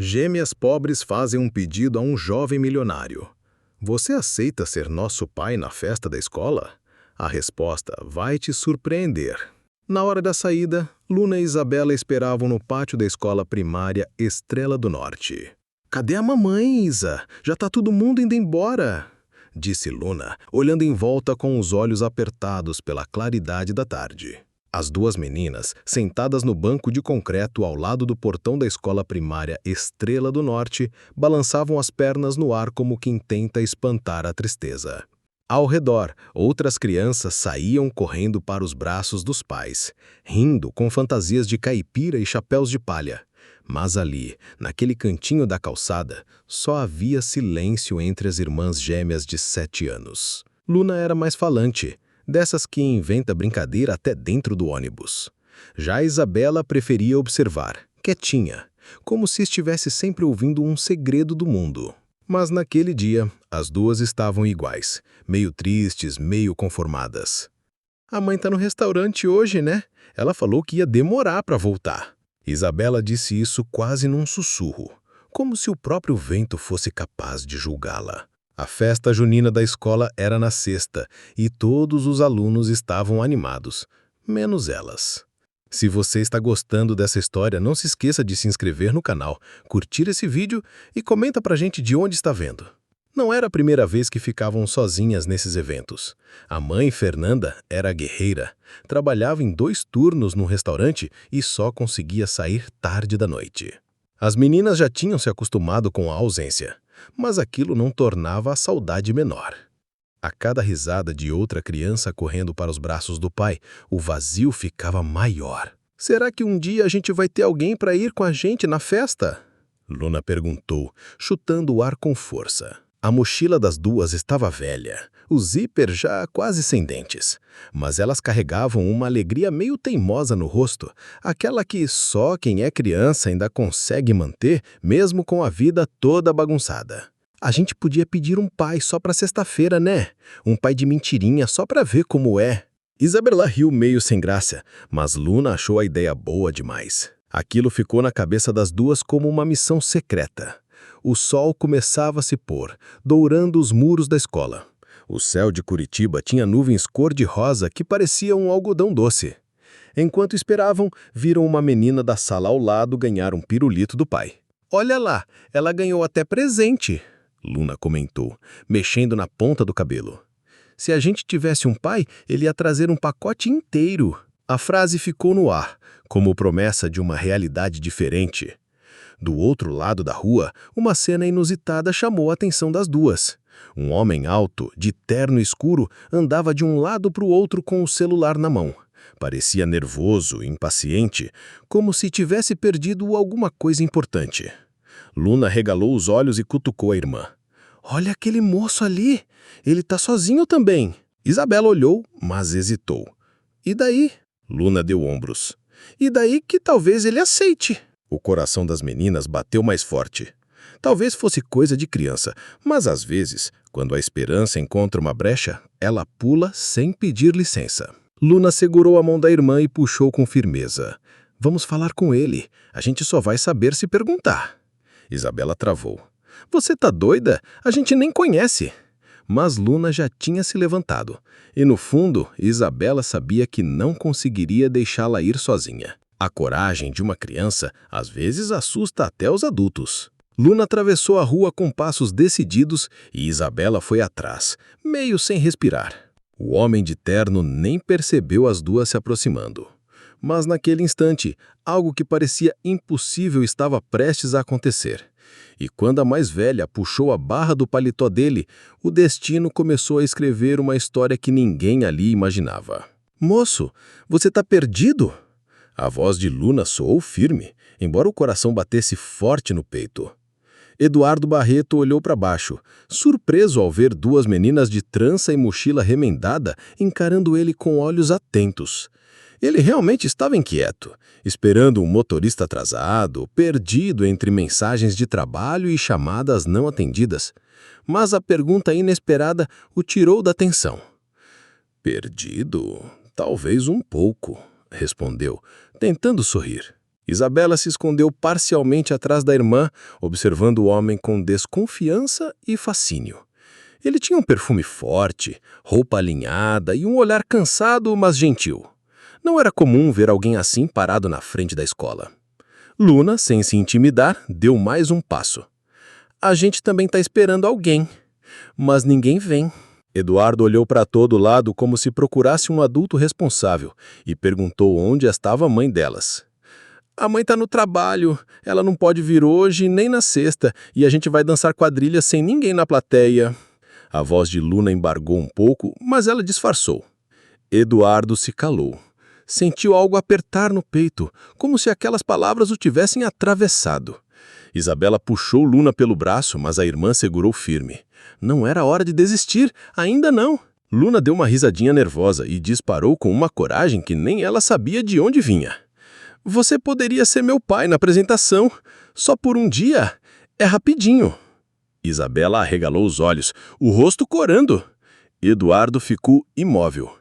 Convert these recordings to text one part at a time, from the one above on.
Gêmeas pobres fazem um pedido a um jovem milionário. Você aceita ser nosso pai na festa da escola? A resposta vai te surpreender. Na hora da saída, Luna e Isabela esperavam no pátio da escola primária Estrela do Norte. "Cadê a mamãe, Isa? Já tá todo mundo indo embora", disse Luna, olhando em volta com os olhos apertados pela claridade da tarde. As duas meninas, sentadas no banco de concreto ao lado do portão da escola primária Estrela do Norte, balançavam as pernas no ar como quem tenta espantar a tristeza. Ao redor, outras crianças saíam correndo para os braços dos pais, rindo com fantasias de caipira e chapéus de palha. Mas ali, naquele cantinho da calçada, só havia silêncio entre as irmãs gêmeas de 7 anos. Luna era mais falante, dessas que inventa brincadeira até dentro do ônibus. Já Isabela preferia observar, quietinha, como se estivesse sempre ouvindo um segredo do mundo. Mas naquele dia, as duas estavam iguais, meio tristes, meio conformadas. "A mãe tá no restaurante hoje, né? Ela falou que ia demorar para voltar." Isabela disse isso quase num sussurro, como se o próprio vento fosse capaz de julgá-la. A festa junina da escola era na sexta e todos os alunos estavam animados, menos elas. Se você está gostando dessa história, não se esqueça de se inscrever no canal, curtir esse vídeo e comenta pra gente de onde está vendo. Não era a primeira vez que ficavam sozinhas nesses eventos. A mãe, Fernanda, era guerreira, trabalhava em 2 turnos no restaurante e só conseguia sair tarde da noite. As meninas já tinham se acostumado com a ausência, mas aquilo não tornava a saudade menor. A cada risada de outra criança correndo para os braços do pai, o vazio ficava maior. "Será que um dia a gente vai ter alguém para ir com a gente na festa?" Luna perguntou, chutando o ar com força. A mochila das duas estava velha, o zíper já quase sem dentes, mas elas carregavam uma alegria meio teimosa no rosto, aquela que só quem é criança ainda consegue manter, mesmo com a vida toda bagunçada. "A gente podia pedir um pai só para sexta-feira, né? Um pai de mentirinha só para ver como é." Isabela riu meio sem graça, mas Luna achou a ideia boa demais. Aquilo ficou na cabeça das duas como uma missão secreta. O sol começava a se pôr, dourando os muros da escola. O céu de Curitiba tinha nuvens cor-de-rosa que pareciam um algodão doce. Enquanto esperavam, viram uma menina da sala ao lado ganhar um pirulito do pai. "Olha lá, ela ganhou até presente", Luna comentou, mexendo na ponta do cabelo. "Se a gente tivesse um pai, ele ia trazer um pacote inteiro." A frase ficou no ar, como promessa de uma realidade diferente. Do outro lado da rua, uma cena inusitada chamou a atenção das duas. Um homem alto, de terno escuro, andava de um lado para o outro com o celular na mão. Parecia nervoso, impaciente, como se tivesse perdido alguma coisa importante. Luna regalou os olhos e cutucou a irmã. "Olha aquele moço ali, ele tá sozinho também." Isabela olhou, mas hesitou. "E daí?" Luna deu ombros. "E daí que talvez ele aceite." O coração das meninas bateu mais forte. Talvez fosse coisa de criança, mas às vezes, quando a esperança encontra uma brecha, ela pula sem pedir licença. Luna segurou a mão da irmã e puxou com firmeza. "Vamos falar com ele. A gente só vai saber se perguntar." Isabela travou. "Você tá doida? A gente nem conhece." Mas Luna já tinha se levantado. E no fundo, Isabela sabia que não conseguiria deixá-la ir sozinha. A coragem de uma criança às vezes assusta até os adultos. Luna atravessou a rua com passos decididos e Isabela foi atrás, meio sem respirar. O homem de terno nem percebeu as duas se aproximando. Mas naquele instante, algo que parecia impossível estava prestes a acontecer. E quando a mais velha puxou a barra do paletó dele, o destino começou a escrever uma história que ninguém ali imaginava. "Moço, você tá perdido?" A voz de Luna soou firme, embora o coração batesse forte no peito. Eduardo Barreto olhou para baixo, surpreso ao ver duas meninas de trança e mochila remendada encarando ele com olhos atentos. Ele realmente estava inquieto, esperando um motorista atrasado, perdido entre mensagens de trabalho e chamadas não atendidas. Mas a pergunta inesperada o tirou da tensão. "Perdido? Talvez um pouco", respondeu, tentando sorrir. Isabela se escondeu parcialmente atrás da irmã, observando o homem com desconfiança e fascínio. Ele tinha um perfume forte, roupa alinhada e um olhar cansado, mas gentil. Não era comum ver alguém assim parado na frente da escola. Luna, sem se intimidar, deu mais um passo. A gente também está esperando alguém, mas ninguém vem. Eduardo olhou para todo lado como se procurasse um adulto responsável e perguntou onde estava a mãe delas. A mãe está no trabalho, ela não pode vir hoje nem na sexta e a gente vai dançar quadrilha sem ninguém na plateia. A voz de Luna embargou um pouco, mas ela disfarçou. Eduardo se calou. Sentiu algo apertar no peito, como se aquelas palavras o tivessem atravessado. Isabela puxou Luna pelo braço, mas a irmã segurou firme. Não era hora de desistir, ainda não. Luna deu uma risadinha nervosa e disparou com uma coragem que nem ela sabia de onde vinha. Você poderia ser meu pai na apresentação, só por um dia. É rapidinho. Isabela arregalou os olhos, o rosto corando. Eduardo ficou imóvel.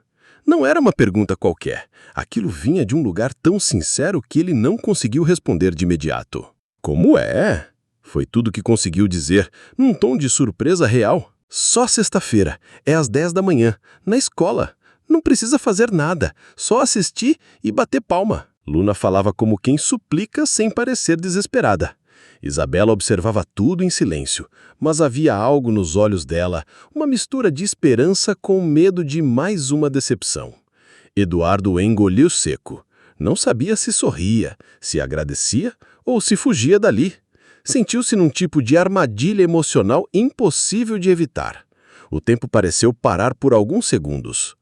Não era uma pergunta qualquer. Aquilo vinha de um lugar tão sincero que ele não conseguiu responder de imediato. Como é? Foi tudo que conseguiu dizer, num tom de surpresa real. Só sexta-feira, é às 10 da manhã, na escola. Não precisa fazer nada, só assistir e bater palma. Luna falava como quem suplica sem parecer desesperada. Isabela observava tudo em silêncio, mas havia algo nos olhos dela, uma mistura de esperança com medo de mais uma decepção. Eduardo engoliu seco. Não sabia se sorria, se agradecia ou se fugia dali. Sentiu-se num tipo de armadilha emocional impossível de evitar. O tempo pareceu parar por alguns segundos.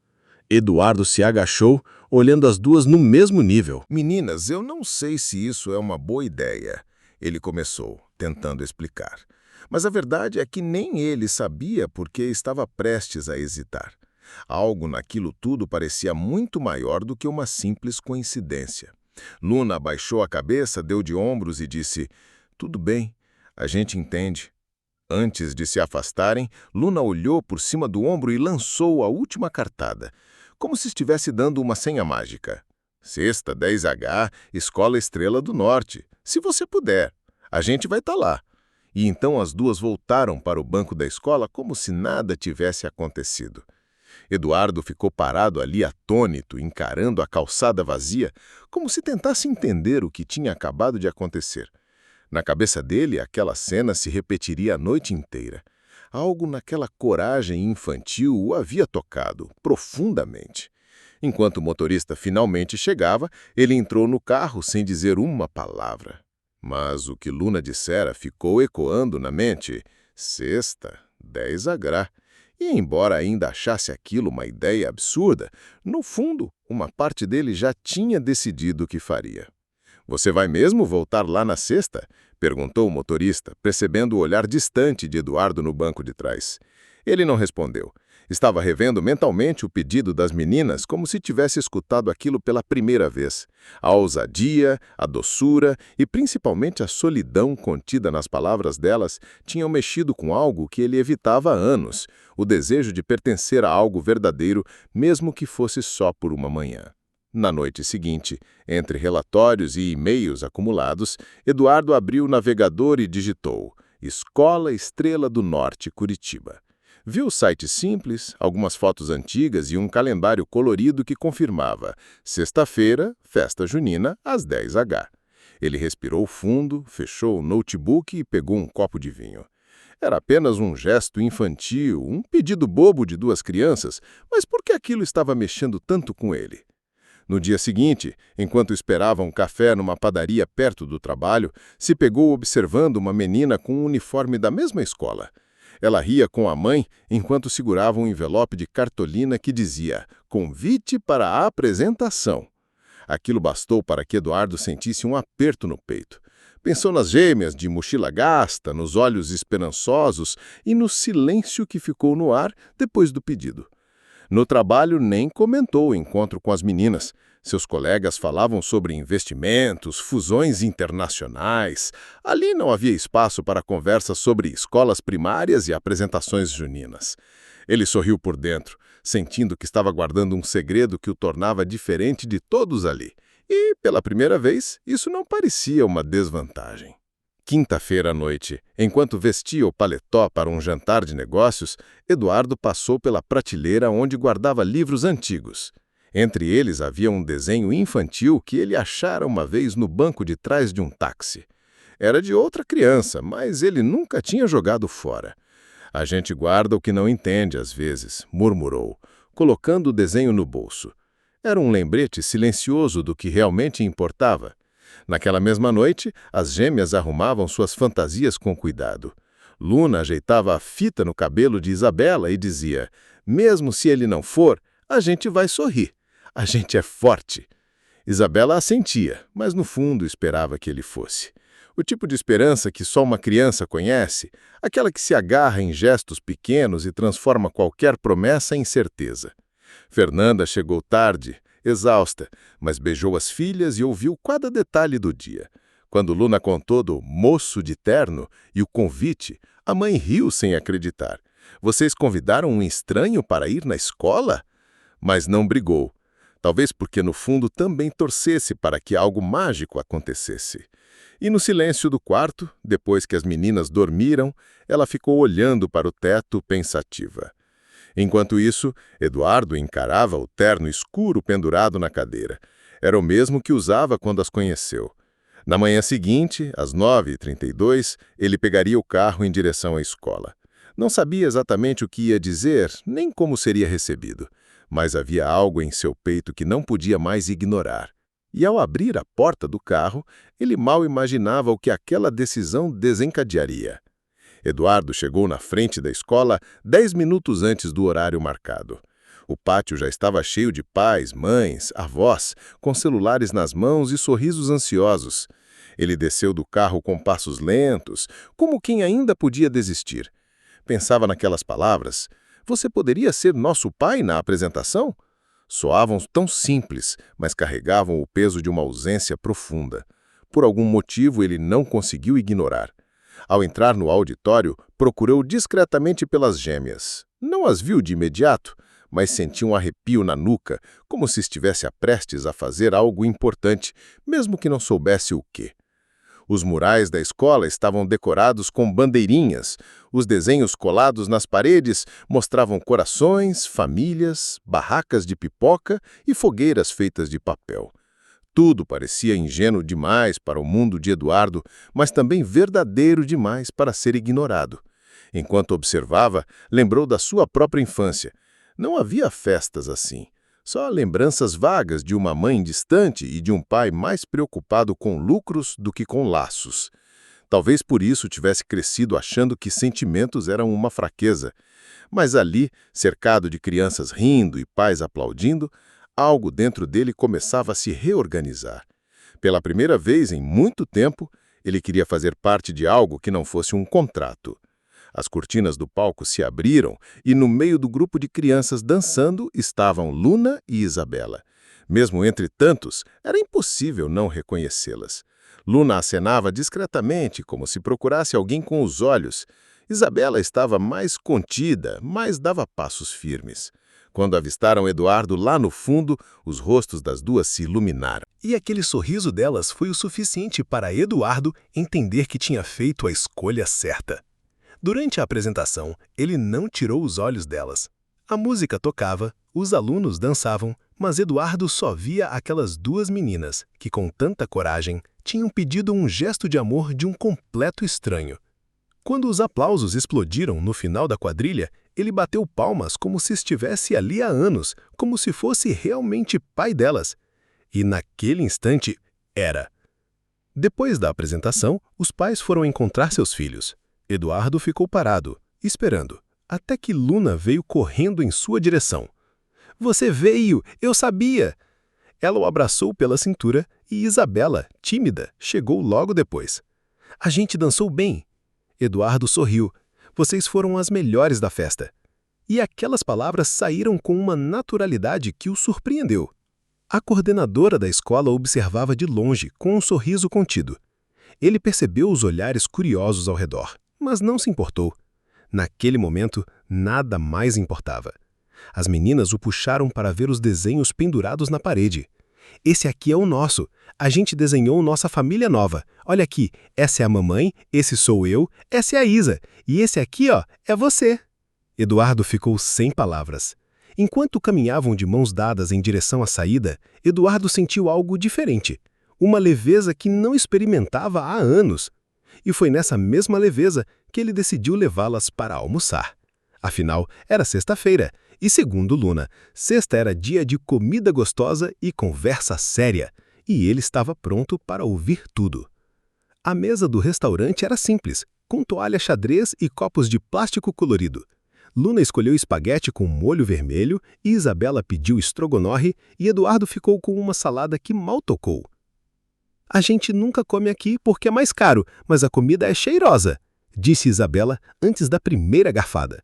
Eduardo se agachou, olhando as duas no mesmo nível. Meninas, eu não sei se isso é uma boa ideia. Ele começou, tentando explicar. Mas a verdade é que nem ele sabia porque estava prestes a hesitar. Algo naquilo tudo parecia muito maior do que uma simples coincidência. Luna abaixou a cabeça, deu de ombros e disse, tudo bem, a gente entende. Antes de se afastarem, Luna olhou por cima do ombro e lançou a última cartada, como se estivesse dando uma senha mágica. Sexta, 10H, Escola Estrela do Norte. Se você puder, a gente vai estar lá. E então as duas voltaram para o banco da escola como se nada tivesse acontecido. Eduardo ficou parado ali atônito, encarando a calçada vazia, como se tentasse entender o que tinha acabado de acontecer. Na cabeça dele, aquela cena se repetiria a noite inteira. Algo naquela coragem infantil o havia tocado, profundamente. Enquanto o motorista finalmente chegava, ele entrou no carro sem dizer uma palavra. Mas o que Luna dissera ficou ecoando na mente. Sexta, 10H. E embora ainda achasse aquilo uma ideia absurda, no fundo, uma parte dele já tinha decidido o que faria. Você vai mesmo voltar lá na sexta? Perguntou o motorista, percebendo o olhar distante de Eduardo no banco de trás. Ele não respondeu. Estava revendo mentalmente o pedido das meninas como se tivesse escutado aquilo pela primeira vez. A ousadia, a doçura e principalmente a solidão contida nas palavras delas tinham mexido com algo que ele evitava há anos, o desejo de pertencer a algo verdadeiro, mesmo que fosse só por uma manhã. Na noite seguinte, entre relatórios e e-mails acumulados, Eduardo abriu o navegador e digitou Escola Estrela do Norte, Curitiba. Viu o site simples, algumas fotos antigas e um calendário colorido que confirmava sexta-feira, festa junina, às 10H. Ele respirou fundo, fechou o notebook e pegou um copo de vinho. Era apenas um gesto infantil, um pedido bobo de duas crianças, mas por que aquilo estava mexendo tanto com ele? No dia seguinte, enquanto esperava um café numa padaria perto do trabalho, se pegou observando uma menina com um uniforme da mesma escola. Ela ria com a mãe enquanto segurava um envelope de cartolina que dizia Convite para a apresentação. Aquilo bastou para que Eduardo sentisse um aperto no peito. Pensou nas gêmeas de mochila gasta, nos olhos esperançosos e no silêncio que ficou no ar depois do pedido. No trabalho, nem comentou o encontro com as meninas. Seus colegas falavam sobre investimentos, fusões internacionais. Ali não havia espaço para conversas sobre escolas primárias e apresentações juninas. Ele sorriu por dentro, sentindo que estava guardando um segredo que o tornava diferente de todos ali. E, pela primeira vez, isso não parecia uma desvantagem. Quinta-feira à noite, enquanto vestia o paletó para um jantar de negócios, Eduardo passou pela prateleira onde guardava livros antigos. Entre eles havia um desenho infantil que ele achara uma vez no banco de trás de um táxi. Era de outra criança, mas ele nunca tinha jogado fora. A gente guarda o que não entende às vezes, murmurou, colocando o desenho no bolso. Era um lembrete silencioso do que realmente importava. Naquela mesma noite, as gêmeas arrumavam suas fantasias com cuidado. Luna ajeitava a fita no cabelo de Isabela e dizia: mesmo se ele não for, a gente vai sorrir. A gente é forte. Isabela assentia, mas no fundo esperava que ele fosse. O tipo de esperança que só uma criança conhece, aquela que se agarra em gestos pequenos e transforma qualquer promessa em certeza. Fernanda chegou tarde, exausta, mas beijou as filhas e ouviu cada detalhe do dia. Quando Luna contou do moço de terno e o convite, a mãe riu sem acreditar. Vocês convidaram um estranho para ir na escola? Mas não brigou. Talvez porque no fundo também torcesse para que algo mágico acontecesse. E no silêncio do quarto, depois que as meninas dormiram, ela ficou olhando para o teto pensativa. Enquanto isso, Eduardo encarava o terno escuro pendurado na cadeira. Era o mesmo que usava quando as conheceu. Na manhã seguinte, às 9h32, ele pegaria o carro em direção à escola. Não sabia exatamente o que ia dizer, nem como seria recebido, mas havia algo em seu peito que não podia mais ignorar. E ao abrir a porta do carro, ele mal imaginava o que aquela decisão desencadearia. Eduardo chegou na frente da escola 10 minutos antes do horário marcado. O pátio já estava cheio de pais, mães, avós, com celulares nas mãos e sorrisos ansiosos. Ele desceu do carro com passos lentos, como quem ainda podia desistir. Pensava naquelas palavras: você poderia ser nosso pai na apresentação? Soavam tão simples, mas carregavam o peso de uma ausência profunda. Por algum motivo, ele não conseguiu ignorar. Ao entrar no auditório, procurou discretamente pelas gêmeas. Não as viu de imediato, mas sentiu um arrepio na nuca, como se estivesse prestes a fazer algo importante, mesmo que não soubesse o quê. Os murais da escola estavam decorados com bandeirinhas. Os desenhos colados nas paredes mostravam corações, famílias, barracas de pipoca e fogueiras feitas de papel. Tudo parecia ingênuo demais para o mundo de Eduardo, mas também verdadeiro demais para ser ignorado. Enquanto observava, lembrou da sua própria infância. Não havia festas assim. Só lembranças vagas de uma mãe distante e de um pai mais preocupado com lucros do que com laços. Talvez por isso tivesse crescido achando que sentimentos eram uma fraqueza. Mas ali, cercado de crianças rindo e pais aplaudindo, algo dentro dele começava a se reorganizar. Pela primeira vez em muito tempo, ele queria fazer parte de algo que não fosse um contrato. As cortinas do palco se abriram e no meio do grupo de crianças dançando estavam Luna e Isabela. Mesmo entre tantos, era impossível não reconhecê-las. Luna acenava discretamente, como se procurasse alguém com os olhos. Isabela estava mais contida, mas dava passos firmes. Quando avistaram Eduardo lá no fundo, os rostos das duas se iluminaram. E aquele sorriso delas foi o suficiente para Eduardo entender que tinha feito a escolha certa. Durante a apresentação, ele não tirou os olhos delas. A música tocava, os alunos dançavam, mas Eduardo só via aquelas duas meninas que, com tanta coragem, tinham pedido um gesto de amor de um completo estranho. Quando os aplausos explodiram no final da quadrilha, ele bateu palmas como se estivesse ali há anos, como se fosse realmente pai delas. E naquele instante, era. Depois da apresentação, os pais foram encontrar seus filhos. Eduardo ficou parado, esperando, até que Luna veio correndo em sua direção. Você veio! Eu sabia! Ela o abraçou pela cintura e Isabela, tímida, chegou logo depois. A gente dançou bem. Eduardo sorriu. Vocês foram as melhores da festa. E aquelas palavras saíram com uma naturalidade que o surpreendeu. A coordenadora da escola observava de longe, com um sorriso contido. Ele percebeu os olhares curiosos ao redor, mas não se importou. Naquele momento, nada mais importava. As meninas o puxaram para ver os desenhos pendurados na parede. Esse aqui é o nosso. A gente desenhou nossa família nova. Olha aqui, essa é a mamãe, esse sou eu, essa é a Isa. E esse aqui, ó, é você. Eduardo ficou sem palavras. Enquanto caminhavam de mãos dadas em direção à saída, Eduardo sentiu algo diferente. Uma leveza que não experimentava há anos. E foi nessa mesma leveza que ele decidiu levá-las para almoçar. Afinal, era sexta-feira, e segundo Luna, sexta era dia de comida gostosa e conversa séria, e ele estava pronto para ouvir tudo. A mesa do restaurante era simples, com toalha xadrez e copos de plástico colorido. Luna escolheu espaguete com molho vermelho, e Isabela pediu estrogonofe, e Eduardo ficou com uma salada que mal tocou. A gente nunca come aqui porque é mais caro, mas a comida é cheirosa, disse Isabela antes da primeira garfada.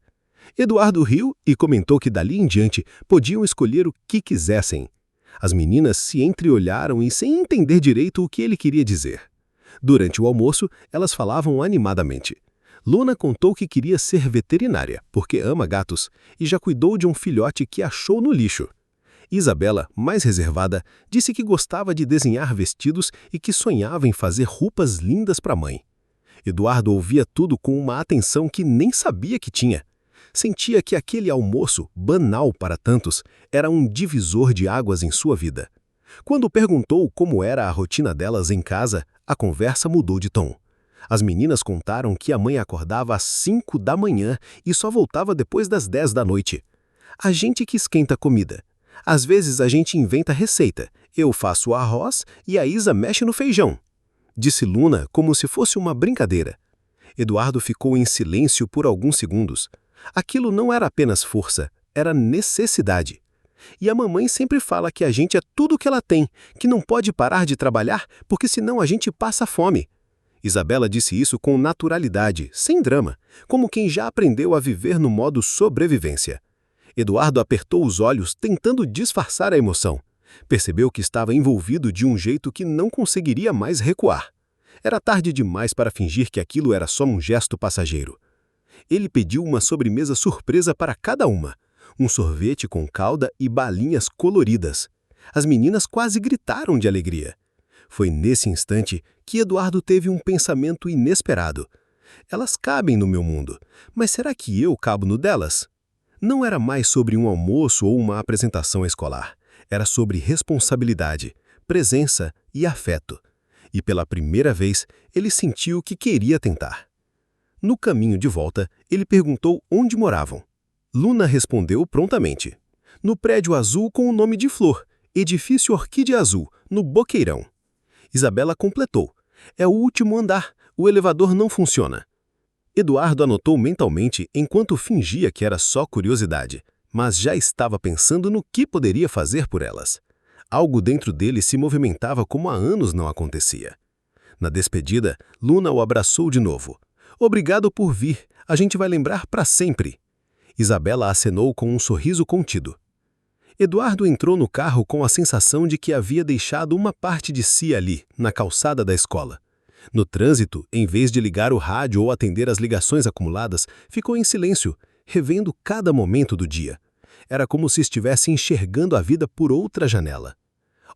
Eduardo riu e comentou que dali em diante podiam escolher o que quisessem. As meninas se entreolharam e sem entender direito o que ele queria dizer. Durante o almoço, elas falavam animadamente. Luna contou que queria ser veterinária, porque ama gatos, e já cuidou de um filhote que achou no lixo. Isabela, mais reservada, disse que gostava de desenhar vestidos e que sonhava em fazer roupas lindas para a mãe. Eduardo ouvia tudo com uma atenção que nem sabia que tinha. Sentia que aquele almoço, banal para tantos, era um divisor de águas em sua vida. Quando perguntou como era a rotina delas em casa, a conversa mudou de tom. As meninas contaram que a mãe acordava às 5 da manhã e só voltava depois das 10 da noite. A gente que esquenta comida. Às vezes a gente inventa receita. Eu faço o arroz e a Isa mexe no feijão, disse Luna como se fosse uma brincadeira. Eduardo ficou em silêncio por alguns segundos. Aquilo não era apenas força, era necessidade. E a mamãe sempre fala que a gente é tudo o que ela tem, que não pode parar de trabalhar porque senão a gente passa fome. Isabela disse isso com naturalidade, sem drama, como quem já aprendeu a viver no modo sobrevivência. Eduardo apertou os olhos tentando disfarçar a emoção. Percebeu que estava envolvido de um jeito que não conseguiria mais recuar. Era tarde demais para fingir que aquilo era só um gesto passageiro. Ele pediu uma sobremesa surpresa para cada uma. Um sorvete com calda e balinhas coloridas. As meninas quase gritaram de alegria. Foi nesse instante que Eduardo teve um pensamento inesperado. Elas cabem no meu mundo, mas será que eu cabo no delas? Não era mais sobre um almoço ou uma apresentação escolar. Era sobre responsabilidade, presença e afeto. E pela primeira vez, ele sentiu que queria tentar. No caminho de volta, ele perguntou onde moravam. Luna respondeu prontamente. No prédio azul com o nome de Flor, edifício Orquídea Azul, no Boqueirão. Isabela completou. É o último andar, o elevador não funciona. Eduardo anotou mentalmente enquanto fingia que era só curiosidade, mas já estava pensando no que poderia fazer por elas. Algo dentro dele se movimentava como há anos não acontecia. Na despedida, Luna o abraçou de novo. Obrigado por vir, a gente vai lembrar para sempre. Isabela acenou com um sorriso contido. Eduardo entrou no carro com a sensação de que havia deixado uma parte de si ali, na calçada da escola. No trânsito, em vez de ligar o rádio ou atender as ligações acumuladas, ficou em silêncio, revendo cada momento do dia. Era como se estivesse enxergando a vida por outra janela.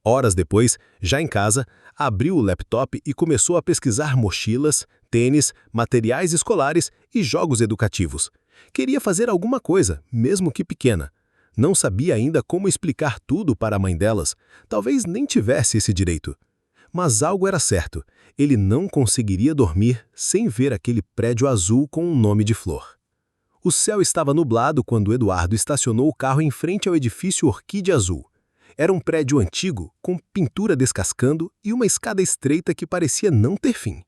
Horas depois, já em casa, abriu o laptop e começou a pesquisar mochilas, tênis, materiais escolares e jogos educativos. Queria fazer alguma coisa, mesmo que pequena. Não sabia ainda como explicar tudo para a mãe delas, talvez nem tivesse esse direito. Mas algo era certo, ele não conseguiria dormir sem ver aquele prédio azul com um nome de Flor. O céu estava nublado quando Eduardo estacionou o carro em frente ao edifício Orquídea Azul. Era um prédio antigo, com pintura descascando e uma escada estreita que parecia não ter fim.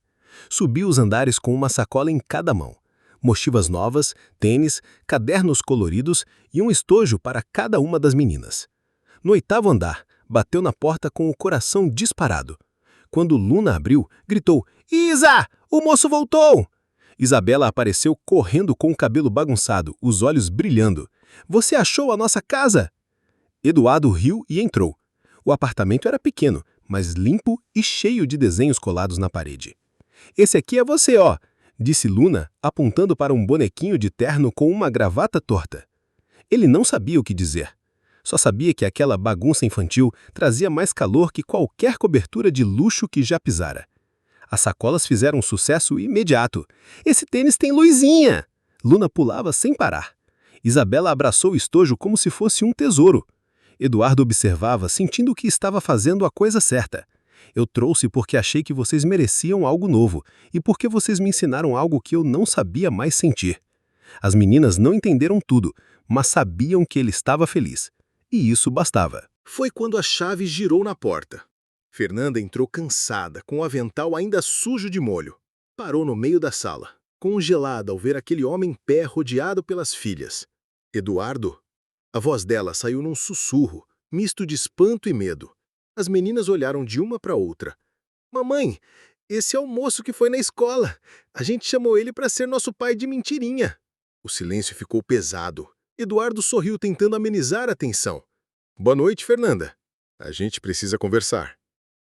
Subiu os andares com uma sacola em cada mão. Mochilas novas, tênis, cadernos coloridos e um estojo para cada uma das meninas. No 8º andar, bateu na porta com o coração disparado. Quando Luna abriu, gritou, "Isa, o moço voltou!" Isabela apareceu correndo com o cabelo bagunçado, os olhos brilhando. "Você achou a nossa casa?" Eduardo riu e entrou. O apartamento era pequeno, mas limpo e cheio de desenhos colados na parede. "Esse aqui é você, ó!" disse Luna, apontando para um bonequinho de terno com uma gravata torta. Ele não sabia o que dizer. Só sabia que aquela bagunça infantil trazia mais calor que qualquer cobertura de luxo que já pisara. As sacolas fizeram um sucesso imediato. Esse tênis tem luzinha! Luna pulava sem parar. Isabela abraçou o estojo como se fosse um tesouro. Eduardo observava, sentindo que estava fazendo a coisa certa. Eu trouxe porque achei que vocês mereciam algo novo e porque vocês me ensinaram algo que eu não sabia mais sentir. As meninas não entenderam tudo, mas sabiam que ele estava feliz. E isso bastava. Foi quando a chave girou na porta. Fernanda entrou cansada, com o avental ainda sujo de molho. Parou no meio da sala, congelada ao ver aquele homem em pé rodeado pelas filhas. Eduardo? A voz dela saiu num sussurro, misto de espanto e medo. As meninas olharam de uma para outra. Mamãe, esse é o moço que foi na escola. A gente chamou ele para ser nosso pai de mentirinha. O silêncio ficou pesado. Eduardo sorriu tentando amenizar a tensão. Boa noite, Fernanda. A gente precisa conversar.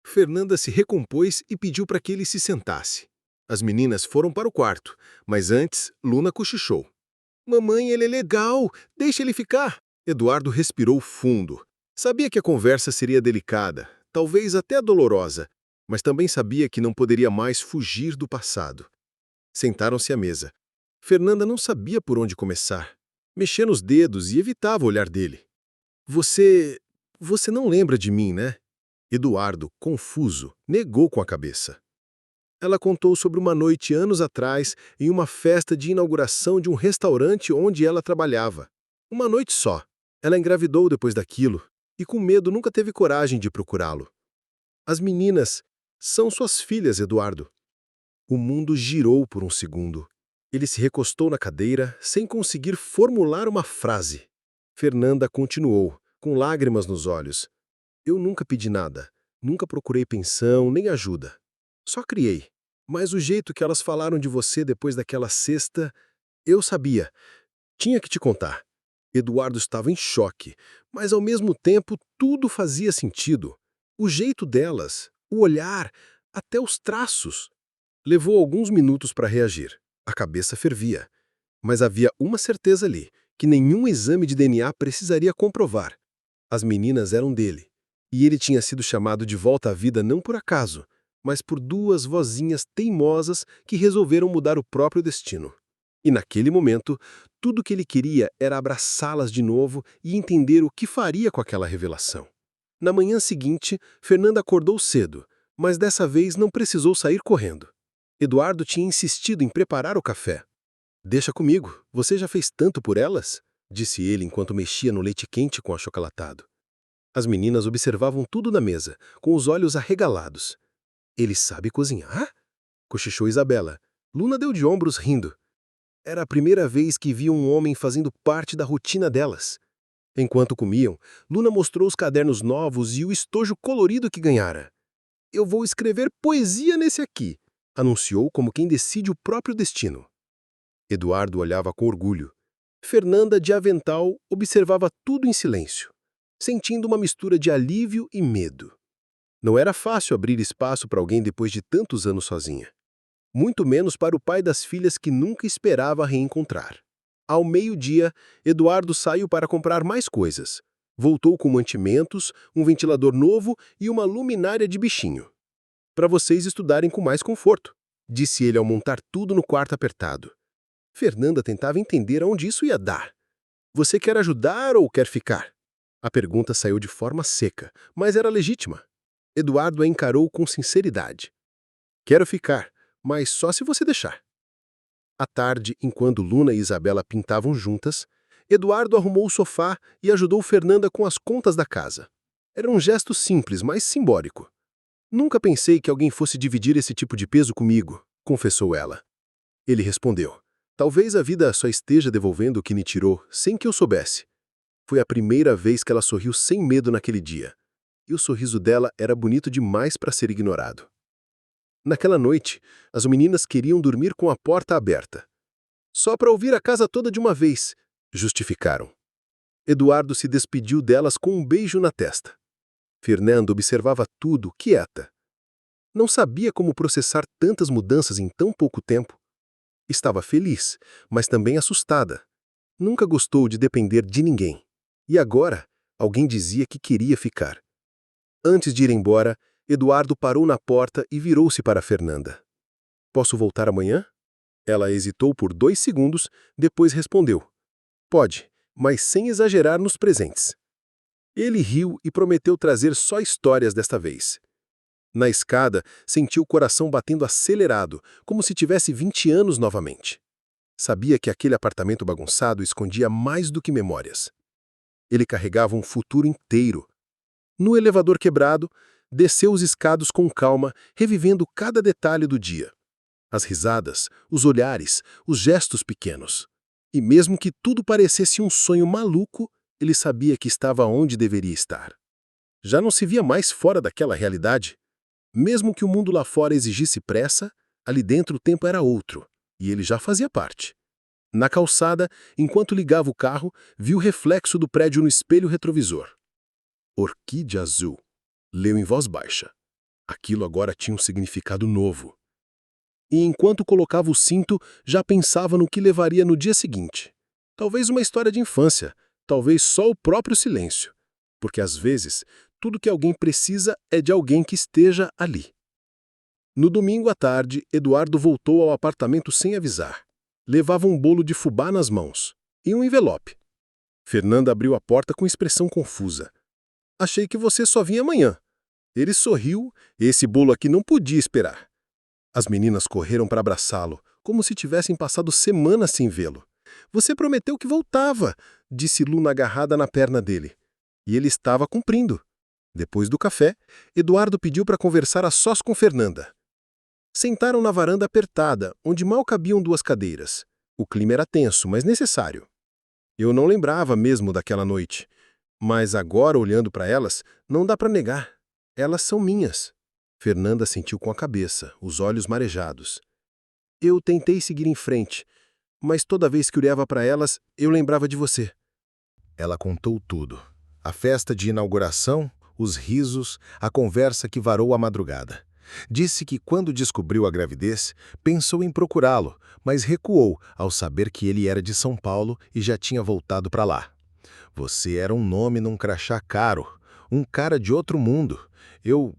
Fernanda se recompôs e pediu para que ele se sentasse. As meninas foram para o quarto, mas antes, Luna cochichou. Mamãe, ele é legal. Deixa ele ficar. Eduardo respirou fundo. Sabia que a conversa seria delicada, talvez até dolorosa, mas também sabia que não poderia mais fugir do passado. Sentaram-se à mesa. Fernanda não sabia por onde começar. Mexia nos dedos e evitava o olhar dele. Você não lembra de mim, né? Eduardo, confuso, negou com a cabeça. Ela contou sobre uma noite anos atrás em uma festa de inauguração de um restaurante onde ela trabalhava. Uma noite só. Ela engravidou depois daquilo e, com medo, nunca teve coragem de procurá-lo. As meninas são suas filhas, Eduardo. O mundo girou por um segundo. Ele se recostou na cadeira, sem conseguir formular uma frase. Fernanda continuou, com lágrimas nos olhos. Eu nunca pedi nada, nunca procurei pensão, nem ajuda. Só criei. Mas o jeito que elas falaram de você depois daquela sexta, eu sabia. Tinha que te contar. Eduardo estava em choque, mas ao mesmo tempo tudo fazia sentido. O jeito delas, o olhar, até os traços. Levou alguns minutos para reagir. A cabeça fervia. Mas havia uma certeza ali, que nenhum exame de DNA precisaria comprovar. As meninas eram dele. E ele tinha sido chamado de volta à vida não por acaso, mas por duas vozinhas teimosas que resolveram mudar o próprio destino. E naquele momento, tudo que ele queria era abraçá-las de novo e entender o que faria com aquela revelação. Na manhã seguinte, Fernanda acordou cedo, mas dessa vez não precisou sair correndo. Eduardo tinha insistido em preparar o café. Deixa comigo, você já fez tanto por elas? Disse ele enquanto mexia no leite quente com achocolatado. As meninas observavam tudo na mesa, com os olhos arregalados. Ele sabe cozinhar? Cochichou Isabela. Luna deu de ombros rindo. Era a primeira vez que via um homem fazendo parte da rotina delas. Enquanto comiam, Luna mostrou os cadernos novos e o estojo colorido que ganhara. Eu vou escrever poesia nesse aqui, anunciou como quem decide o próprio destino. Eduardo olhava com orgulho. Fernanda, de avental, observava tudo em silêncio, sentindo uma mistura de alívio e medo. Não era fácil abrir espaço para alguém depois de tantos anos sozinha. Muito menos para o pai das filhas que nunca esperava reencontrar. Ao meio-dia, Eduardo saiu para comprar mais coisas. Voltou com mantimentos, um ventilador novo e uma luminária de bichinho. Para vocês estudarem com mais conforto, disse ele ao montar tudo no quarto apertado. Fernanda tentava entender aonde isso ia dar. Você quer ajudar ou quer ficar? A pergunta saiu de forma seca, mas era legítima. Eduardo a encarou com sinceridade. Quero ficar, mas só se você deixar. À tarde, enquanto Luna e Isabela pintavam juntas, Eduardo arrumou o sofá e ajudou Fernanda com as contas da casa. Era um gesto simples, mas simbólico. Nunca pensei que alguém fosse dividir esse tipo de peso comigo, confessou ela. Ele respondeu. Talvez a vida só esteja devolvendo o que me tirou, sem que eu soubesse. Foi a primeira vez que ela sorriu sem medo naquele dia. E o sorriso dela era bonito demais para ser ignorado. Naquela noite, as meninas queriam dormir com a porta aberta. Só para ouvir a casa toda de uma vez, justificaram. Eduardo se despediu delas com um beijo na testa. Fernanda observava tudo, quieta. Não sabia como processar tantas mudanças em tão pouco tempo. Estava feliz, mas também assustada. Nunca gostou de depender de ninguém. E agora, Alguém dizia que queria ficar. Antes de ir embora, Eduardo parou na porta e virou-se para Fernanda. Posso voltar amanhã? Ela hesitou por 2 segundos, depois respondeu. Pode, mas sem exagerar nos presentes. Ele riu e prometeu trazer só histórias desta vez. Na escada, sentiu o coração batendo acelerado, como se tivesse 20 anos novamente. Sabia que aquele apartamento bagunçado escondia mais do que memórias. Ele carregava um futuro inteiro. No elevador quebrado, desceu os escados com calma, revivendo cada detalhe do dia. As risadas, os olhares, os gestos pequenos. E mesmo que tudo parecesse um sonho maluco, ele sabia que estava onde deveria estar. Já não se via mais fora daquela realidade. Mesmo que o mundo lá fora exigisse pressa, ali dentro o tempo era outro, e ele já fazia parte. Na calçada, enquanto ligava o carro, viu o reflexo do prédio no espelho retrovisor. Orquídea azul. Leu em voz baixa. Aquilo agora tinha um significado novo. E enquanto colocava o cinto, já pensava no que levaria no dia seguinte. Talvez uma história de infância, talvez só o próprio silêncio. Porque às vezes, tudo que alguém precisa é de alguém que esteja ali. No domingo à tarde, Eduardo voltou ao apartamento sem avisar. Levava um bolo de fubá nas mãos e um envelope. Fernanda abriu a porta com expressão confusa. Achei que você só vinha amanhã. Ele sorriu, esse bolo aqui não podia esperar. As meninas correram para abraçá-lo, como se tivessem passado semanas sem vê-lo. Você prometeu que voltava, disse Luna agarrada na perna dele. E ele estava cumprindo. Depois do café, Eduardo pediu para conversar a sós com Fernanda. Sentaram na varanda apertada, onde mal cabiam 2 cadeiras. O clima era tenso, mas necessário. Eu não lembrava mesmo daquela noite. Mas agora, olhando para elas, não dá para negar. Elas são minhas. Fernanda sentiu com a cabeça, os olhos marejados. Eu tentei seguir em frente, mas toda vez que olhava para elas, eu lembrava de você. Ela contou tudo. A festa de inauguração, os risos, a conversa que varou a madrugada. Disse que quando descobriu a gravidez, pensou em procurá-lo, mas recuou ao saber que ele era de São Paulo e já tinha voltado para lá. Você era um nome num crachá caro, um cara de outro mundo. Eu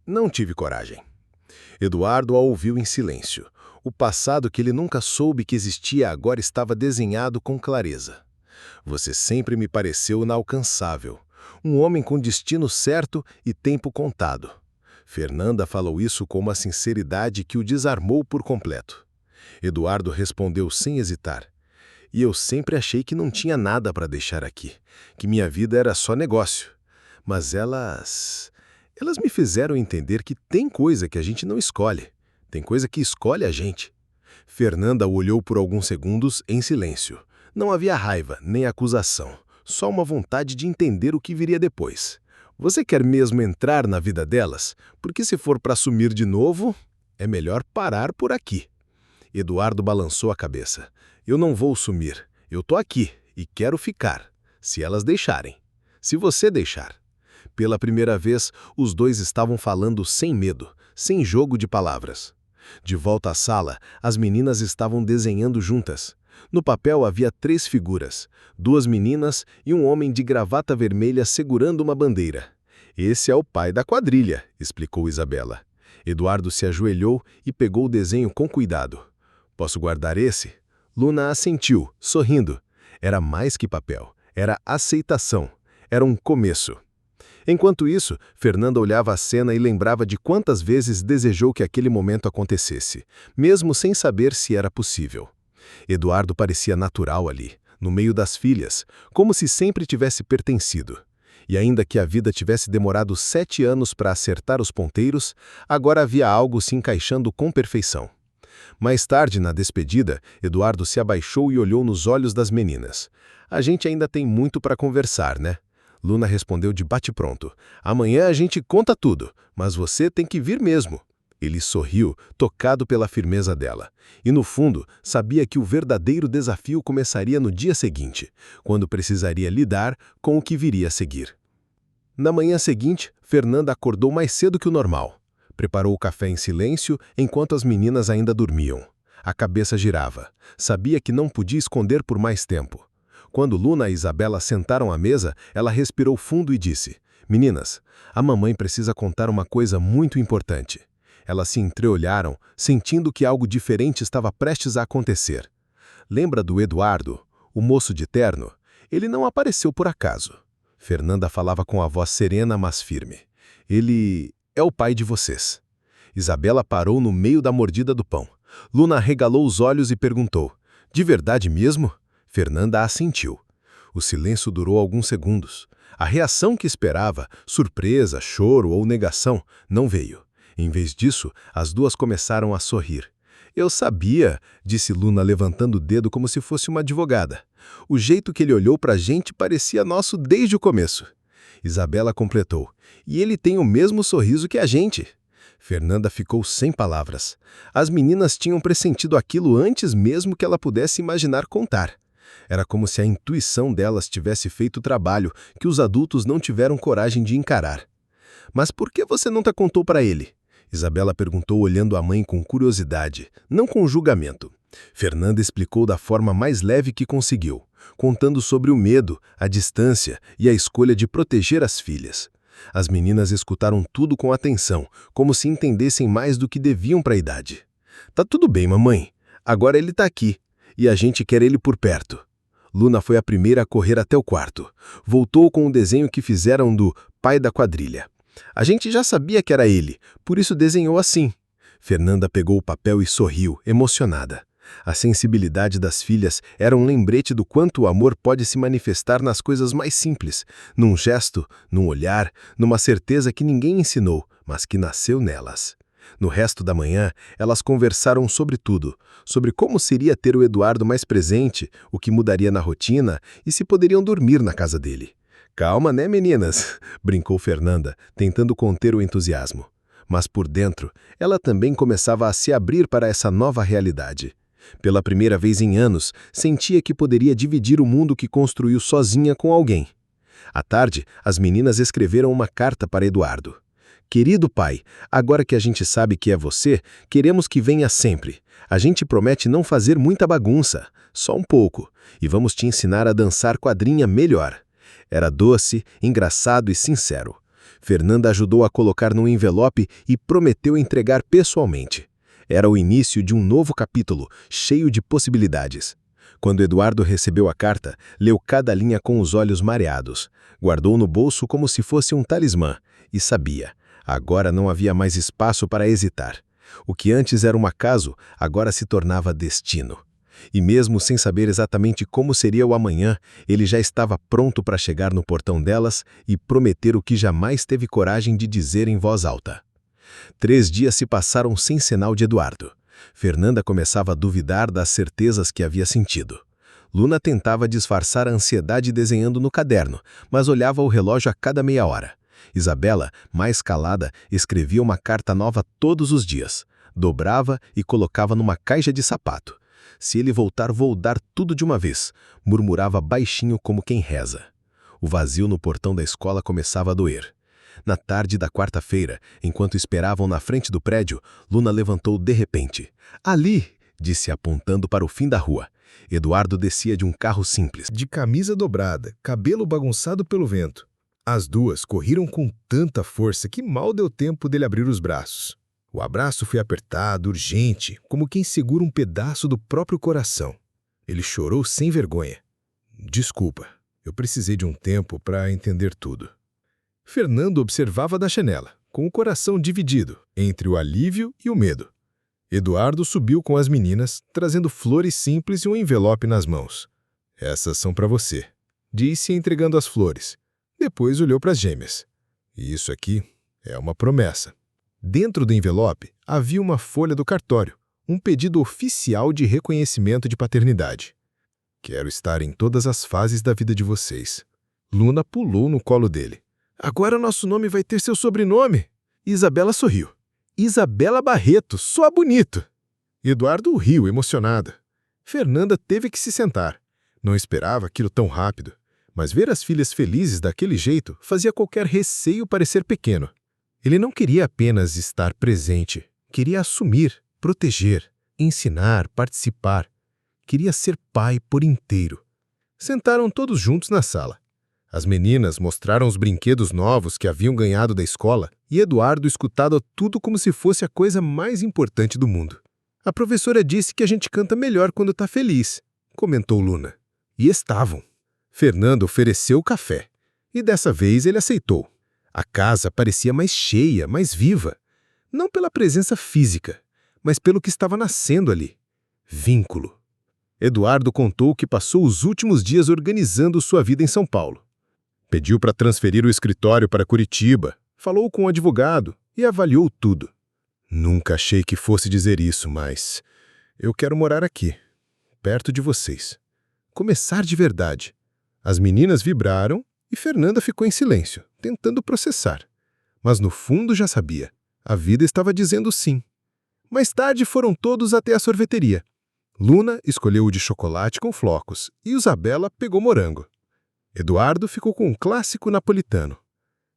não tive coragem. Eduardo a ouviu em silêncio. O passado que ele nunca soube que existia agora estava desenhado com clareza. Você sempre me pareceu inalcançável. Um homem com destino certo e tempo contado. Fernanda falou isso com uma sinceridade que o desarmou por completo. Eduardo respondeu sem hesitar. E eu sempre achei que não tinha nada para deixar aqui, que minha vida era só negócio. Mas elas me fizeram entender que tem coisa que a gente não escolhe, tem coisa que escolhe a gente. Fernanda o olhou por alguns segundos em silêncio. Não havia raiva, nem acusação, só uma vontade de entender o que viria depois. Você quer mesmo entrar na vida delas? Porque se for para sumir de novo, é melhor parar por aqui. Eduardo balançou a cabeça. Eu não vou sumir. Eu tô aqui e quero ficar, se elas deixarem. Se você deixar. Pela primeira vez, os dois estavam falando sem medo, sem jogo de palavras. De volta à sala, as meninas estavam desenhando juntas. No papel havia 3 figuras, 2 meninas e um homem de gravata vermelha segurando uma bandeira. Esse é o pai da quadrilha, explicou Isabela. Eduardo se ajoelhou e pegou o desenho com cuidado. Posso guardar esse? Luna assentiu, sorrindo. Era mais que papel, era aceitação, era um começo. Enquanto isso, Fernanda olhava a cena e lembrava de quantas vezes desejou que aquele momento acontecesse, mesmo sem saber se era possível. Eduardo parecia natural ali, no meio das filhas, como se sempre tivesse pertencido. E ainda que a vida tivesse demorado 7 anos para acertar os ponteiros, agora havia algo se encaixando com perfeição. Mais tarde, na despedida, Eduardo se abaixou e olhou nos olhos das meninas. A gente ainda tem muito para conversar, né? Luna respondeu de bate-pronto. Amanhã a gente conta tudo, mas você tem que vir mesmo. Ele sorriu, tocado pela firmeza dela. E no fundo, sabia que o verdadeiro desafio começaria no dia seguinte, quando precisaria lidar com o que viria a seguir. Na manhã seguinte, Fernanda acordou mais cedo que o normal. Preparou o café em silêncio enquanto as meninas ainda dormiam. A cabeça girava. Sabia que não podia esconder por mais tempo. Quando Luna e Isabela sentaram à mesa, ela respirou fundo e disse: "Meninas, a mamãe precisa contar uma coisa muito importante." Elas se entreolharam, sentindo que algo diferente estava prestes a acontecer. Lembra do Eduardo, o moço de terno? Ele não apareceu por acaso. Fernanda falava com a voz serena, mas firme. Ele é o pai de vocês. Isabela parou no meio da mordida do pão. Luna arregalou os olhos e perguntou: "De verdade mesmo?" Fernanda assentiu. O silêncio durou alguns segundos. A reação que esperava, surpresa, choro ou negação, não veio. Em vez disso, as duas começaram a sorrir. "Eu sabia", disse Luna levantando o dedo como se fosse uma advogada. "O jeito que ele olhou pra gente parecia nosso desde o começo." Isabela completou: "E ele tem o mesmo sorriso que a gente." Fernanda ficou sem palavras. As meninas tinham pressentido aquilo antes mesmo que ela pudesse imaginar contar. Era como se a intuição delas tivesse feito o trabalho que os adultos não tiveram coragem de encarar. "Mas por que você nunca contou para ele?" Isabela perguntou olhando a mãe com curiosidade, não com julgamento. Fernanda explicou da forma mais leve que conseguiu, contando sobre o medo, a distância e a escolha de proteger as filhas. As meninas escutaram tudo com atenção, como se entendessem mais do que deviam para a idade. "Tá tudo bem, mamãe. Agora ele tá aqui, e a gente quer ele por perto." Luna foi a primeira a correr até o quarto. Voltou com o desenho que fizeram do pai da quadrilha. "A gente já sabia que era ele, por isso desenhou assim." Fernanda pegou o papel e sorriu, emocionada. A sensibilidade das filhas era um lembrete do quanto o amor pode se manifestar nas coisas mais simples, num gesto, num olhar, numa certeza que ninguém ensinou, mas que nasceu nelas. No resto da manhã, elas conversaram sobre tudo, sobre como seria ter o Eduardo mais presente, o que mudaria na rotina e se poderiam dormir na casa dele. "Calma, né, meninas?" brincou Fernanda, tentando conter o entusiasmo. Mas por dentro, ela também começava a se abrir para essa nova realidade. Pela primeira vez em anos, sentia que poderia dividir o mundo que construiu sozinha com alguém. À tarde, as meninas escreveram uma carta para Eduardo. "Querido pai, agora que a gente sabe que é você, queremos que venha sempre. A gente promete não fazer muita bagunça, só um pouco, e vamos te ensinar a dançar quadrinha melhor." Era doce, engraçado e sincero. Fernanda ajudou a colocar num envelope e prometeu entregar pessoalmente. Era o início de um novo capítulo, cheio de possibilidades. Quando Eduardo recebeu a carta, leu cada linha com os olhos mareados. Guardou no bolso como se fosse um talismã e sabia. Agora não havia mais espaço para hesitar. O que antes era um acaso, agora se tornava destino. E mesmo sem saber exatamente como seria o amanhã, ele já estava pronto para chegar no portão delas e prometer o que jamais teve coragem de dizer em voz alta. 3 dias se passaram sem sinal de Eduardo. Fernanda começava a duvidar das certezas que havia sentido. Luna tentava disfarçar a ansiedade desenhando no caderno, mas olhava o relógio a cada meia hora. Isabela, mais calada, escrevia uma carta nova todos os dias. Dobrava e colocava numa caixa de sapato. "Se ele voltar, vou dar tudo de uma vez", murmurava baixinho como quem reza. O vazio no portão da escola começava a doer. Na tarde da quarta-feira, enquanto esperavam na frente do prédio, Luna levantou de repente. "Ali!" disse apontando para o fim da rua. Eduardo descia de um carro simples, de camisa dobrada, cabelo bagunçado pelo vento. As duas corriram com tanta força que mal deu tempo dele abrir os braços. O abraço foi apertado, urgente, como quem segura um pedaço do próprio coração. Ele chorou sem vergonha. "Desculpa, eu precisei de um tempo para entender tudo." Fernando observava da janela, com o coração dividido entre o alívio e o medo. Eduardo subiu com as meninas, trazendo flores simples e um envelope nas mãos. "Essas são para você", disse entregando as flores. Depois olhou para as gêmeas. "E isso aqui é uma promessa." Dentro do envelope havia uma folha do cartório, um pedido oficial de reconhecimento de paternidade. "Quero estar em todas as fases da vida de vocês." Luna pulou no colo dele. "Agora nosso nome vai ter seu sobrenome." Isabela sorriu. "Isabela Barreto, soa bonito." Eduardo riu, emocionado. Fernanda teve que se sentar. Não esperava aquilo tão rápido, mas ver as filhas felizes daquele jeito fazia qualquer receio parecer pequeno. Ele não queria apenas estar presente, queria assumir, proteger, ensinar, participar. Queria ser pai por inteiro. Sentaram todos juntos na sala. As meninas mostraram os brinquedos novos que haviam ganhado da escola e Eduardo escutava tudo como se fosse a coisa mais importante do mundo. A professora disse que a gente canta melhor quando está feliz, comentou Luna. E estavam. Fernanda ofereceu o café. E dessa vez ele aceitou. A casa parecia mais cheia, mais viva. Não pela presença física, mas pelo que estava nascendo ali. Vínculo. Eduardo contou que passou os últimos dias organizando sua vida em São Paulo. Pediu para transferir o escritório para Curitiba, falou com o advogado e avaliou tudo. Nunca achei que fosse dizer isso, mas eu quero morar aqui, perto de vocês. Começar de verdade. As meninas vibraram e Fernanda ficou em silêncio, tentando processar. Mas no fundo já sabia. A vida estava dizendo sim. Mais tarde foram todos até a sorveteria. Luna escolheu o de chocolate com flocos e Isabela pegou morango. Eduardo ficou com um clássico napolitano.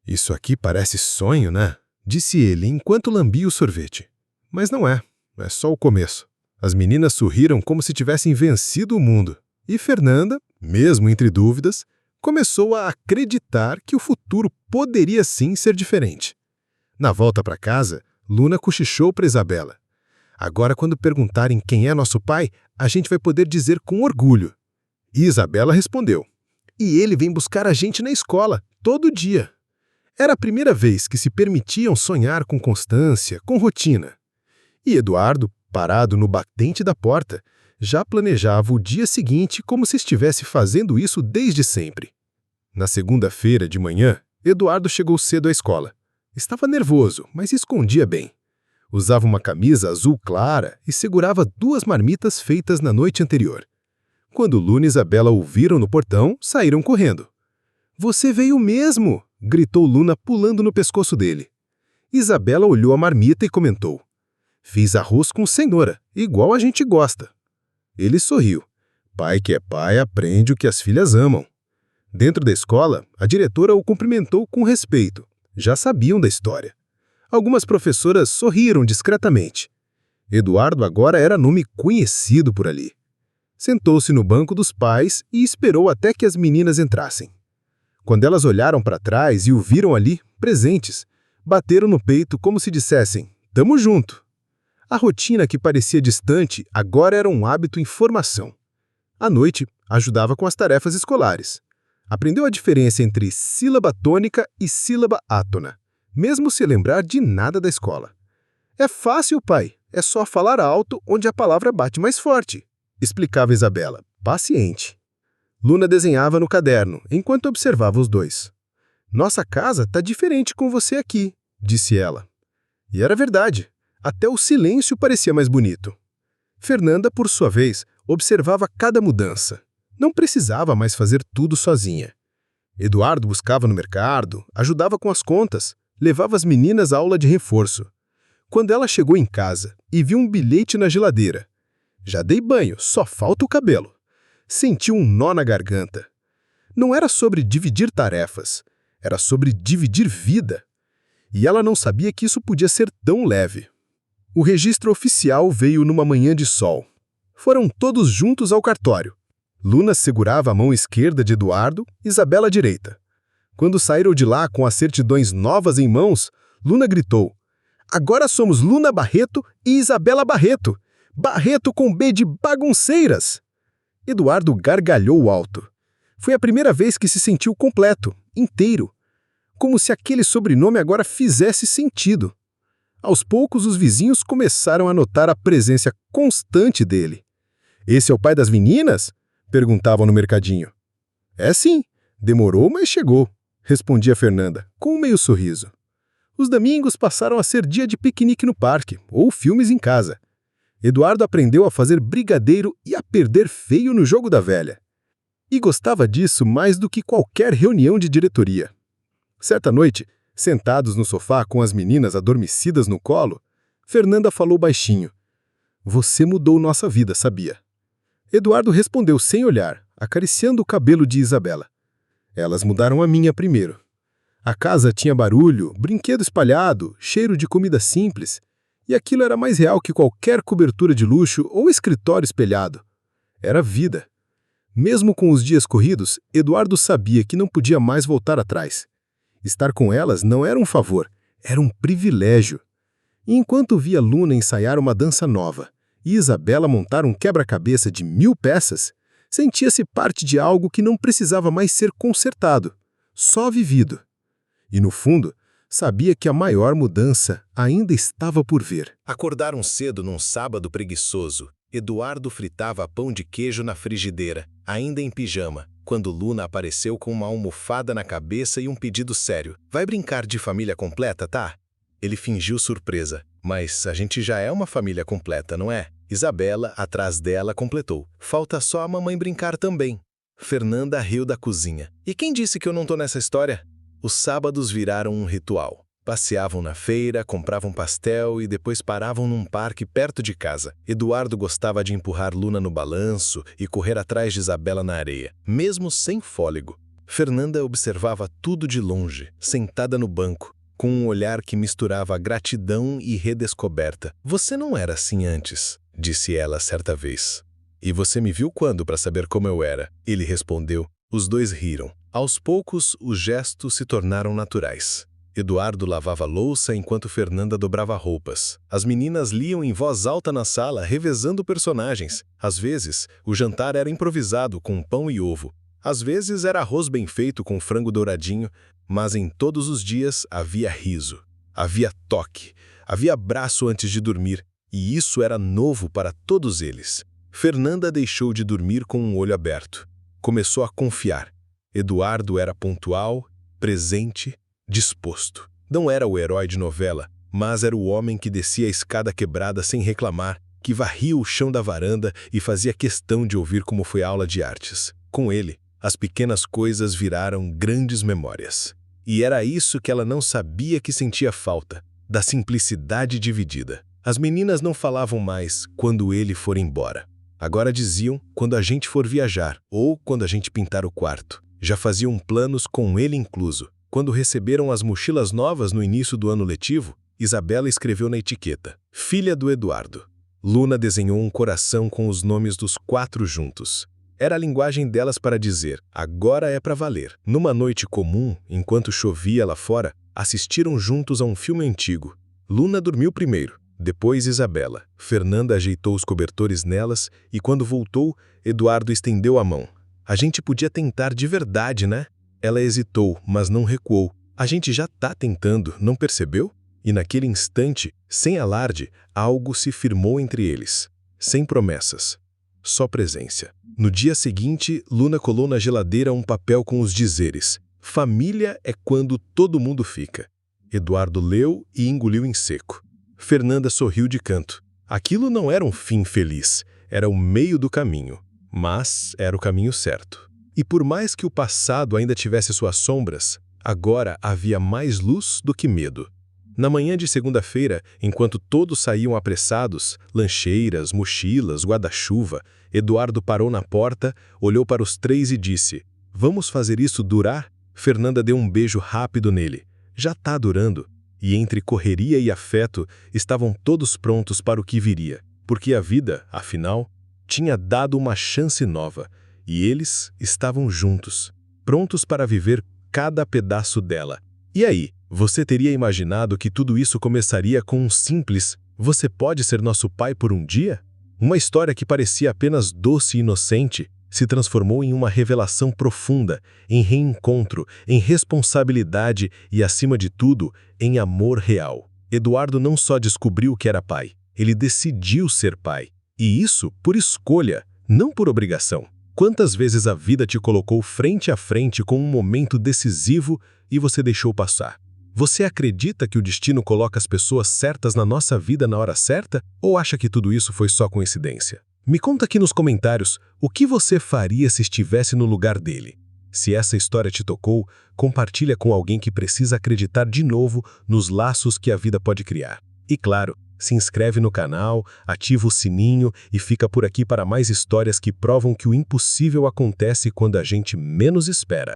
Isso aqui parece sonho, né? Disse ele enquanto lambia o sorvete. Mas não é só o começo. As meninas sorriram como se tivessem vencido o mundo. E Fernanda, mesmo entre dúvidas, começou a acreditar que o futuro poderia sim ser diferente. Na volta para casa, Luna cochichou para Isabela. Agora, quando perguntarem quem é nosso pai, a gente vai poder dizer com orgulho. E Isabela respondeu. E ele vem buscar a gente na escola, todo dia. Era a primeira vez que se permitiam sonhar com constância, com rotina. E Eduardo, parado no batente da porta, já planejava o dia seguinte como se estivesse fazendo isso desde sempre. Na segunda-feira de manhã, Eduardo chegou cedo à escola. Estava nervoso, mas escondia bem. Usava uma camisa azul clara e segurava 2 marmitas feitas na noite anterior. Quando Luna e Isabela ouviram no portão, saíram correndo. Você veio mesmo! Gritou Luna pulando no pescoço dele. Isabela olhou a marmita e comentou. Fiz arroz com cenoura, igual a gente gosta. Ele sorriu. Pai que é pai aprende o que as filhas amam. Dentro da escola, a diretora o cumprimentou com respeito. Já sabiam da história. Algumas professoras sorriram discretamente. Eduardo agora era nome conhecido por ali. Sentou-se no banco dos pais e esperou até que as meninas entrassem. Quando elas olharam para trás e o viram ali, presentes, bateram no peito como se dissessem, tamo junto. A rotina que parecia distante agora era um hábito em formação. À noite, ajudava com as tarefas escolares. Aprendeu a diferença entre sílaba tônica e sílaba átona, mesmo se lembrar de nada da escola. É fácil, pai. É só falar alto onde a palavra bate mais forte, explicava Isabela, paciente. Luna desenhava no caderno, enquanto observava os dois. Nossa casa tá diferente com você aqui, disse ela. E era verdade. Até o silêncio parecia mais bonito. Fernanda, por sua vez, observava cada mudança. Não precisava mais fazer tudo sozinha. Eduardo buscava no mercado, ajudava com as contas, levava as meninas à aula de reforço. Quando ela chegou em casa e viu um bilhete na geladeira. Já dei banho, só falta o cabelo. Sentiu um nó na garganta. Não era sobre dividir tarefas, era sobre dividir vida. E ela não sabia que isso podia ser tão leve. O registro oficial veio numa manhã de sol. Foram todos juntos ao cartório. Luna segurava a mão esquerda de Eduardo, Isabela a direita. Quando saíram de lá com as certidões novas em mãos, Luna gritou, agora somos Luna Barreto e Isabela Barreto. Barreto com B de bagunceiras. Eduardo gargalhou alto. Foi a primeira vez que se sentiu completo, inteiro. Como se aquele sobrenome agora fizesse sentido. Aos poucos, os vizinhos começaram a notar a presença constante dele. Esse é o pai das meninas? Perguntavam no mercadinho. É sim, demorou, mas chegou, respondia Fernanda, com um meio sorriso. Os domingos passaram a ser dia de piquenique no parque, ou filmes em casa. Eduardo aprendeu a fazer brigadeiro e a perder feio no jogo da velha. E gostava disso mais do que qualquer reunião de diretoria. Certa noite, sentados no sofá com as meninas adormecidas no colo, Fernanda falou baixinho. Você mudou nossa vida, sabia? Eduardo respondeu sem olhar, acariciando o cabelo de Isabela. Elas mudaram a minha primeiro. A casa tinha barulho, brinquedo espalhado, cheiro de comida simples, e aquilo era mais real que qualquer cobertura de luxo ou escritório espelhado. Era vida. Mesmo com os dias corridos, Eduardo sabia que não podia mais voltar atrás. Estar com elas não era um favor, era um privilégio. E enquanto via Luna ensaiar uma dança nova e Isabela montar um quebra-cabeça de 1000 peças, sentia-se parte de algo que não precisava mais ser consertado, só vivido. E no fundo, sabia que a maior mudança ainda estava por vir. Acordaram cedo num sábado preguiçoso. Eduardo fritava pão de queijo na frigideira, ainda em pijama, quando Luna apareceu com uma almofada na cabeça e um pedido sério. Vai brincar de família completa, tá? Ele fingiu surpresa. Mas a gente já é uma família completa, não é? Isabela, atrás dela, completou. Falta só a mamãe brincar também. Fernanda riu da cozinha. E quem disse que eu não tô nessa história? Os sábados viraram um ritual. Passeavam na feira, compravam pastel e depois paravam num parque perto de casa. Eduardo gostava de empurrar Luna no balanço e correr atrás de Isabela na areia, mesmo sem fôlego. Fernanda observava tudo de longe, sentada no banco, com um olhar que misturava gratidão e redescoberta. Você não era assim antes, disse ela certa vez. E você me viu quando para saber como eu era? Ele respondeu. Os dois riram. Aos poucos, os gestos se tornaram naturais. Eduardo lavava louça enquanto Fernanda dobrava roupas. As meninas liam em voz alta na sala, revezando personagens. Às vezes, o jantar era improvisado com pão e ovo. Às vezes era arroz bem feito com frango douradinho, mas em todos os dias havia riso, havia toque, havia abraço antes de dormir, e isso era novo para todos eles. Fernanda deixou de dormir com um olho aberto. Começou a confiar. Eduardo era pontual, presente, disposto. Não era o herói de novela, mas era o homem que descia a escada quebrada sem reclamar, que varria o chão da varanda e fazia questão de ouvir como foi a aula de artes. Com ele, as pequenas coisas viraram grandes memórias. E era isso que ela não sabia que sentia falta, da simplicidade dividida. As meninas não falavam mais quando ele for embora. Agora diziam quando a gente for viajar ou quando a gente pintar o quarto. Já faziam planos com ele incluso. Quando receberam as mochilas novas no início do ano letivo, Isabela escreveu na etiqueta, filha do Eduardo. Luna desenhou um coração com os nomes dos 4 juntos. Era a linguagem delas para dizer, agora é para valer. Numa noite comum, enquanto chovia lá fora, assistiram juntos a um filme antigo. Luna dormiu primeiro, depois Isabela. Fernanda ajeitou os cobertores nelas e quando voltou, Eduardo estendeu a mão. A gente podia tentar de verdade, né? Ela hesitou, mas não recuou. A gente já tá tentando, não percebeu? E naquele instante, sem alarde, algo se firmou entre eles. Sem promessas, só presença. No dia seguinte, Luna colou na geladeira um papel com os dizeres: família é quando todo mundo fica. Eduardo leu e engoliu em seco. Fernanda sorriu de canto. Aquilo não era um fim feliz, era o meio do caminho. Mas era o caminho certo. E por mais que o passado ainda tivesse suas sombras, agora havia mais luz do que medo. Na manhã de segunda-feira, enquanto todos saíam apressados, lancheiras, mochilas, guarda-chuva, Eduardo parou na porta, olhou para os 3 e disse, vamos fazer isso durar? Fernanda deu um beijo rápido nele. Já tá durando. E entre correria e afeto, estavam todos prontos para o que viria. Porque a vida, afinal, tinha dado uma chance nova. E eles estavam juntos, prontos para viver cada pedaço dela. E aí? Você teria imaginado que tudo isso começaria com um simples "Você pode ser nosso pai por um dia?" Uma história que parecia apenas doce e inocente se transformou em uma revelação profunda, em reencontro, em responsabilidade e, acima de tudo, em amor real. Eduardo não só descobriu que era pai, ele decidiu ser pai. E isso por escolha, não por obrigação. Quantas vezes a vida te colocou frente a frente com um momento decisivo e você deixou passar? Você acredita que o destino coloca as pessoas certas na nossa vida na hora certa? Ou acha que tudo isso foi só coincidência? Me conta aqui nos comentários o que você faria se estivesse no lugar dele. Se essa história te tocou, compartilha com alguém que precisa acreditar de novo nos laços que a vida pode criar. E claro, se inscreve no canal, ativa o sininho e fica por aqui para mais histórias que provam que o impossível acontece quando a gente menos espera.